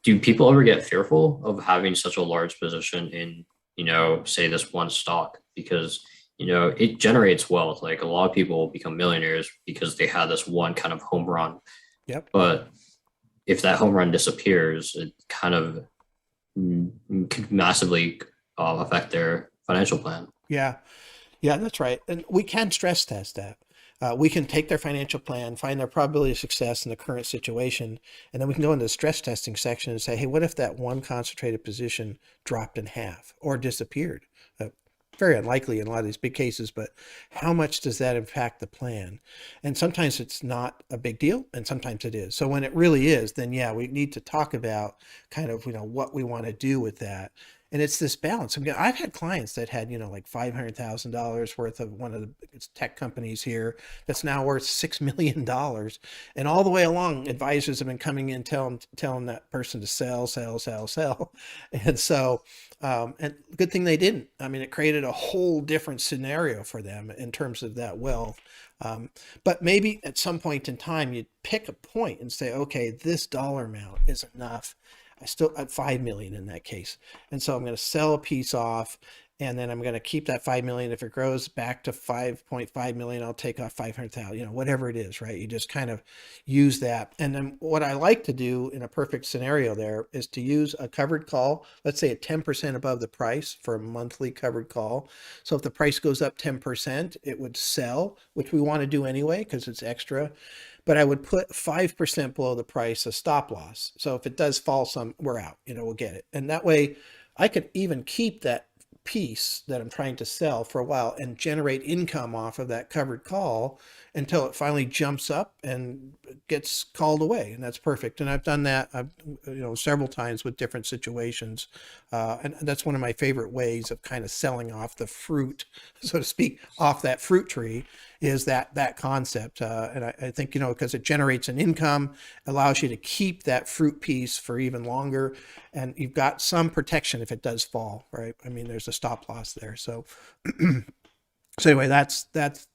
do people ever get fearful of having such a large position in, say this one stock? Because, it generates wealth. Like a lot of people become millionaires because they had this one kind of home run. Yep. But if that home run disappears, it kind of could massively affect their financial plan. Yeah. Yeah, that's right. And we can stress test that. We can take their financial plan, find their probability of success in the current situation, and then we can go into the stress testing section and say, hey, what if that one concentrated position dropped in half or disappeared? Very unlikely in a lot of these big cases, but how much does that impact the plan? And sometimes it's not a big deal, and sometimes it is. So when it really is, then yeah, we need to talk about kind of what we want to do with that. And it's this balance. I mean, I've had clients that had like $500,000 worth of one of the biggest tech companies here that's now worth $6 million, and all the way along, advisors have been coming in telling that person to sell, sell, sell, sell, and so and good thing they didn't. I mean, it created a whole different scenario for them in terms of that wealth. Um, but maybe at some point in time, you'd pick a point and say, okay, this dollar amount is enough. I still at 5 million in that case. And so I'm going to sell a piece off, and then I'm going to keep that 5 million. If it grows back to 5.5 million, I'll take off 500,000, whatever it is, right? You just kind of use that. And then what I like to do in a perfect scenario there is to use a covered call, let's say at 10% above the price for a monthly covered call. So if the price goes up 10%, it would sell, which we want to do anyway because it's extra. But I would put 5% below the price a stop loss. So if it does fall some, we're out, we'll get it. And that way I could even keep that piece that I'm trying to sell for a while and generate income off of that covered call until it finally jumps up and gets called away. And that's perfect. And I've done that, several times with different situations. And that's one of my favorite ways of kind of selling off the fruit, so to speak, off that fruit tree is that concept. And I think, because it generates an income, allows you to keep that fruit piece for even longer. And you've got some protection if it does fall, right? I mean, there's a stop loss there. So anyway, that's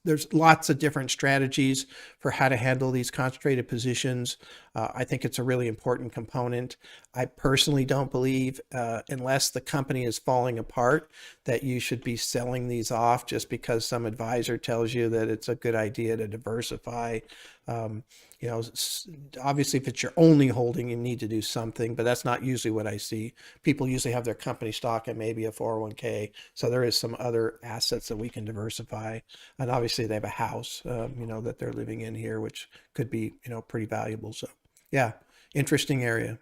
there's lots of different strategies for how to handle these concentrated positions. I think it's a really important component. I personally don't believe, unless the company is falling apart, that you should be selling these off just because some advisor tells you that it's a good idea to diversify. Um, Obviously, if it's your only holding, you need to do something, but that's not usually what I see. People usually have their company stock and maybe a 401k. So there is some other assets that we can diversify. And obviously they have a house, that they're living in here, which could be, pretty valuable. So yeah, interesting area.